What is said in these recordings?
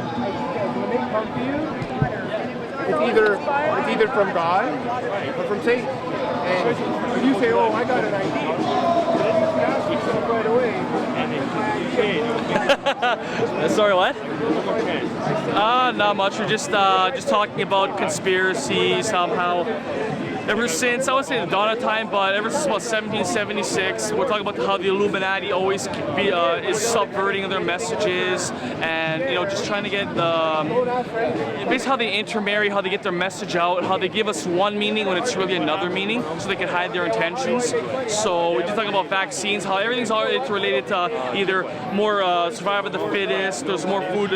when they come to you, it's either from God or from Satan. And when you say, "Oh, I got an idea," you ask yourself right away. Sorry, what? Not much. We're just talking about conspiracy somehow. Ever since, I would say the dawn of time, but ever since about 1776, we're talking about how the Illuminati always is subverting their messages, and just trying to get basically how they intermarry, how they get their message out, how they give us one meaning when it's really another meaning, so they can hide their intentions. So we're just talking about vaccines, how everything's all related to either more survival of the fittest, there's more food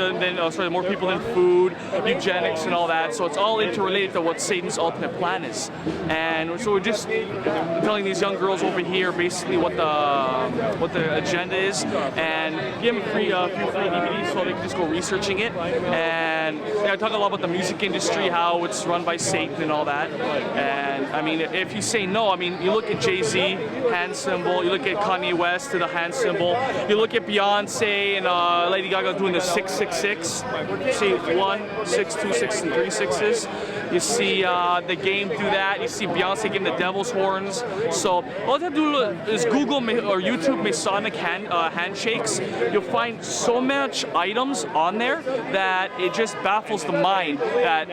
more people than food, eugenics and all that. So it's all interrelated to what Satan's ultimate plan is. And so we're just telling these young girls over here basically what the agenda is, and give them free DVDs so they can just go researching it. And I talk a lot about the music industry, how it's run by Satan and all that. And I mean, if you say no, I mean, you look at Jay-Z, hand symbol, you look at Kanye West to the hand symbol, you look at Beyonce and Lady Gaga doing the 666, you see 1, 6, 2, 6, and 3 6s. You see the Game do that. You see Beyonce giving the devil's horns. So all you have to do is Google or YouTube Masonic handshakes. You'll find so much items on there that it just baffles the mind that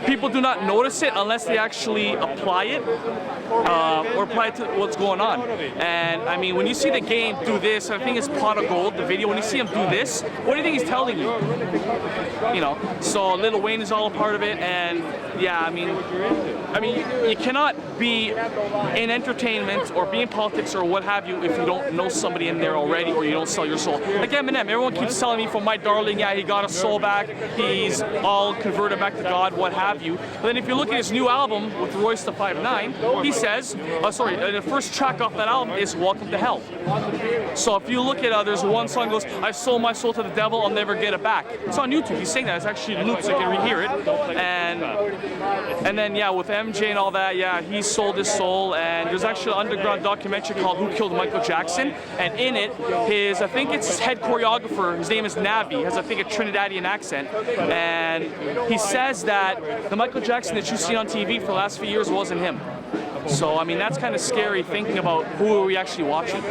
people do not notice it unless they actually apply it or apply it to what's going on. And I mean, when you see the Game do this, I think it's Pot of Gold, the video, when you see him do this, what do you think he's telling you? So Lil Wayne is all a part of it, and yeah, I mean, you cannot be in entertainment or be in politics or what have you if you don't know somebody in there already, or you don't sell your soul. Like Eminem, everyone keeps telling me, "For my darling, yeah, he got his soul back, he's all converted back to God," what have you. But then if you look at his new album with Royce the 5'9", he says, the first track off that album is "Welcome to Hell." So if you look at there's one song that goes, "I sold my soul to the devil, I'll never get it back." It's on YouTube. He's saying that. It's actually looped, so you can rehear it. And then yeah, with MJ and all that, yeah, he sold his soul. And there's actually an underground documentary called "Who Killed Michael Jackson?" And in it, I think it's his head choreographer, his name is Navi, has I think a Trinidadian accent, and he says that the Michael Jackson that you see on TV for the last few years wasn't him. So, I mean, that's kind of scary thinking about who are we actually watching.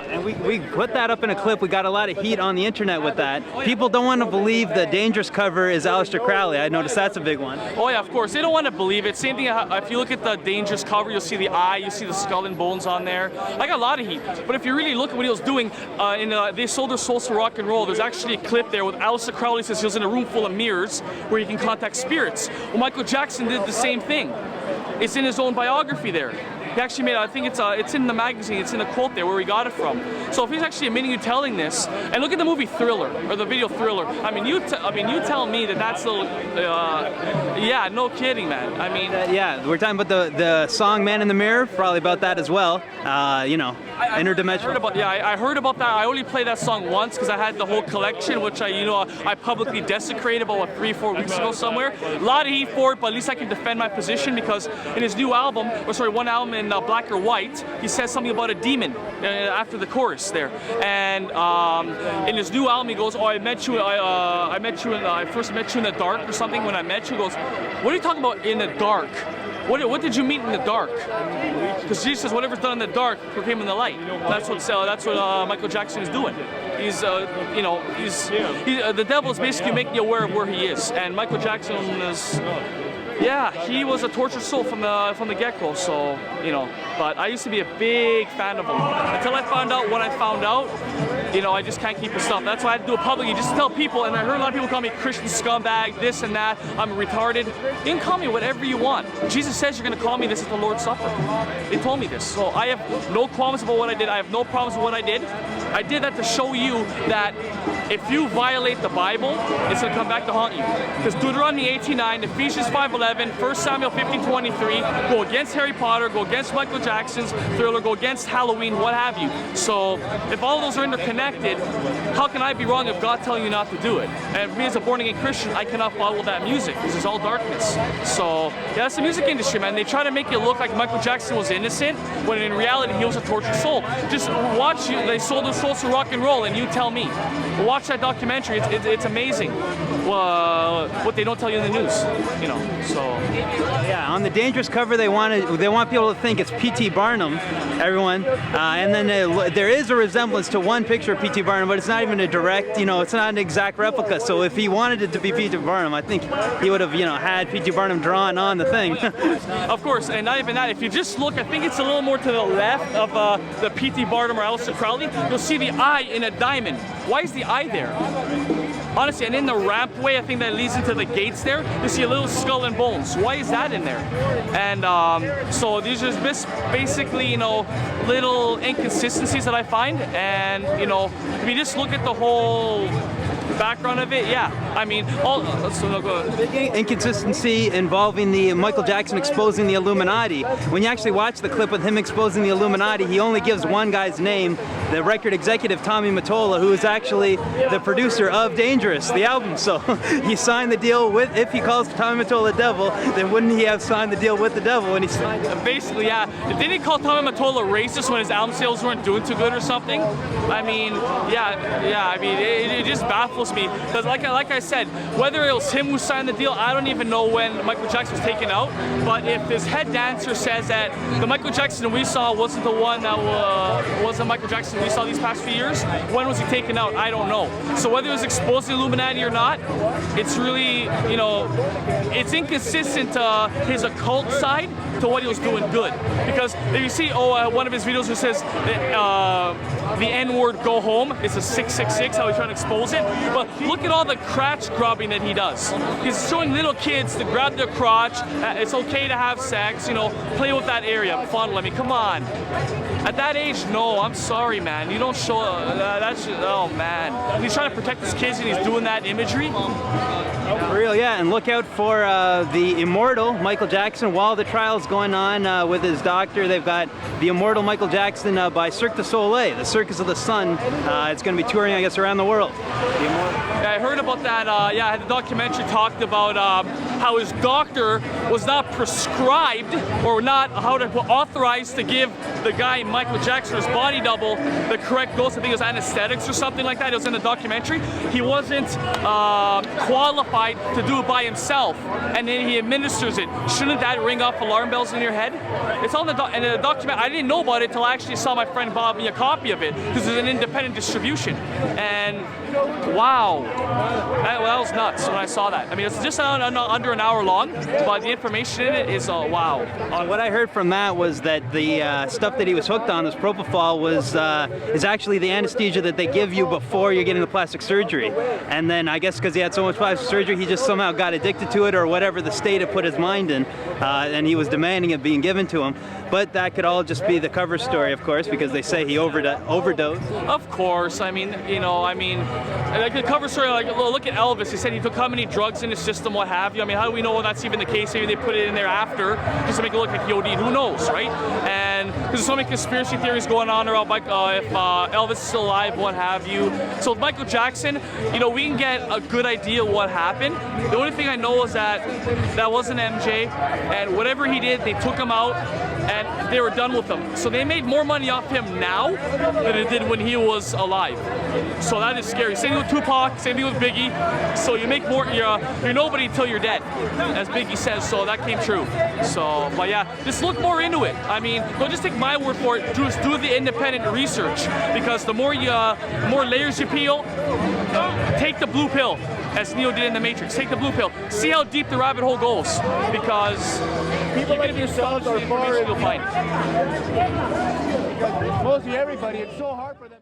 And we put that up in a clip. We got a lot of heat on the internet with that. People don't want to believe the Dangerous cover is Aleister Crowley. I noticed that's a big one. Oh yeah, of course. They don't want to believe it. Same thing, if you look at the Dangerous cover, you'll see the eye, you see the skull and bones on there. I got a lot of heat. But if you really look at what he was doing, They Sold Their Souls to Rock and Roll, there's actually a clip there with Aleister Crowley says he was in a room full of mirrors where you can contact spirits. Well, Michael Jackson did the same thing. It's in his own biography there. He actually made, I think it's in the magazine, it's in a quote there where he got it from. So if he's actually admitting you telling this, and look at the movie Thriller, or the video Thriller. I mean, you tell me that that's the, yeah, no kidding, man. I mean, yeah, we're talking about the song "Man in the Mirror," probably about that as well. Interdimensional. I heard about that. I only played that song once because I had the whole collection, which I publicly desecrated about 3-4 weeks ago somewhere. A lot of heat for it, but at least I can defend my position because in his new album, one album in Black or White, he says something about a demon after the chorus there. And in his new album, he goes, "Oh, I first met you in the dark," or something. When I met you, he goes, "What are you talking about in the dark? What did you meet in the dark?" Because Jesus says, "Whatever's done in the dark proclaim in the light." That's what Michael Jackson is doing. He's the devil is basically making you aware of where he is, and Michael Jackson is. Yeah, he was a tortured soul from the get-go, so, but I used to be a big fan of him. Until I found out what I found out, I just can't keep this stuff. That's why I had to do it publicly, just to tell people, and I heard a lot of people call me Christian scumbag, this and that, I'm retarded. You can call me whatever you want. Jesus says you're going to call me this at the Lord's Supper. They told me this, so I have no qualms about what I did. I have no problems with what I did. I did that to show you that if you violate the Bible, it's going to come back to haunt you. Because Deuteronomy 18:9, Ephesians 5:11, 1 Samuel 15:23, go against Harry Potter, go against Michael Jackson's Thriller, go against Halloween, what have you. So if all those are interconnected, how can I be wrong if God's telling you not to do it? And me as a born-again Christian, I cannot follow that music because it's all darkness. So yeah, that's the music industry, man. They try to make it look like Michael Jackson was innocent when in reality he was a tortured soul. Just watch They Sold Their souls to rock and roll, and you tell me. Watch that documentary. It's amazing. What they don't tell you in the news, you know. So Yeah, on the Dangerous cover, they want people to think it's P.T. Barnum, everyone, and then there is a resemblance to one picture of P.T. Barnum, but it's not even a direct, you know, it's not an exact replica. So if he wanted it to be P.T. Barnum, I think he would have, you know, had P.T. Barnum drawn on the thing. of course, and not even that. If you just look, I think it's a little more to the left of the P.T. Barnum or Aleister Crowley. You'll see the eye in a diamond. Why is the eye there? Honestly, and in the rampway, I think that leads into the gates there, you see a little skull and bones. Why is that in there? And so these are just basically, you know, little inconsistencies that I find. And, you know, if you just look at the whole background of it, yeah. I mean, inconsistency involving the Michael Jackson exposing the Illuminati. When you actually watch the clip with him exposing the Illuminati, he only gives one guy's name, the record executive Tommy Mottola, who is actually the producer of Dangerous, the album. So he signed the deal with, if he calls Tommy Mottola devil, then wouldn't he have signed the deal with the devil when he signed? Basically, yeah. Didn't he call Tommy Mottola racist when his album sales weren't doing too good or something? I mean, yeah. I mean, it just baffles me because, like I said, whether it was him who signed the deal, I don't even know when Michael Jackson was taken out. But if his head dancer says that the Michael Jackson we saw wasn't the one that wasn't Michael Jackson we saw these past few years, when was he taken out? I don't know. So whether it was exposed to Illuminati or not, it's really, you know, it's inconsistent to his occult side to what he was doing good. Because if you see, one of his videos who says the N-word go home, it's a 666, how he's trying to expose it. But look at all the crotch grabbing that he does. He's showing little kids to grab their crotch. It's okay to have sex, you know, play with that area, fondle. I mean, come on. At that age, no, I'm sorry, man. You don't show that's just, oh man. And he's trying to protect his kids and he's doing that imagery. For real, yeah, and look out for the immortal Michael Jackson. While the trial's going on with his doctor, they've got the immortal Michael Jackson by Cirque du Soleil, the Circus of the Sun. It's going to be touring, I guess, around the world. Yeah, I heard about that. Yeah, the documentary talked about how his doctor was not prescribed or not authorized to give the guy Michael Jackson, his body double, the correct dose. I think it was anesthetics or something like that. It was in the documentary. He wasn't qualified to do it by himself, and then he administers it. Shouldn't that ring off alarm bells in your head? It's on the document. I didn't know about it until I actually saw my friend Bob me a copy of it because it's an independent distribution. And wow, that was nuts when I saw that. I mean, it's just under an hour long, but the information in it is wow. What I heard from that was that the stuff that he was hooked on, this propofol, is actually the anesthesia that they give you before you're getting the plastic surgery. And then I guess because he had so much plastic surgery, he just somehow got addicted to it or whatever the state had put his mind in, and he was demanding it being given to him. But that could all just be the cover story, of course, because they say he overdosed. Of course. I mean, you know, like the cover story, like, look at Elvis. He said he took how many drugs in his system, what have you. I mean, how do we know that's even the case? Maybe they put it in there after just to make it look like he OD'd. Who knows, right? And there's so many conspiracy theories going on about if Elvis is still alive, what have you. So with Michael Jackson, you know, we can get a good idea what happened. The only thing I know is that wasn't MJ, and whatever he did, they took him out and they were done with him. So they made more money off him now than it did when he was alive. So that is scary. Same thing with Tupac, same thing with Biggie. So you make more, you're nobody till you're dead, as Biggie says. So that came true. So, but yeah, just look more into it. I mean, don't just take my word for it. Just do the independent research, because the more layers you peel, take the blue pill, as Neo did in The Matrix. Take the blue pill. See how deep the rabbit hole goes, because people like yourselves are far. You'll find. Mostly everybody, it's so hard for them.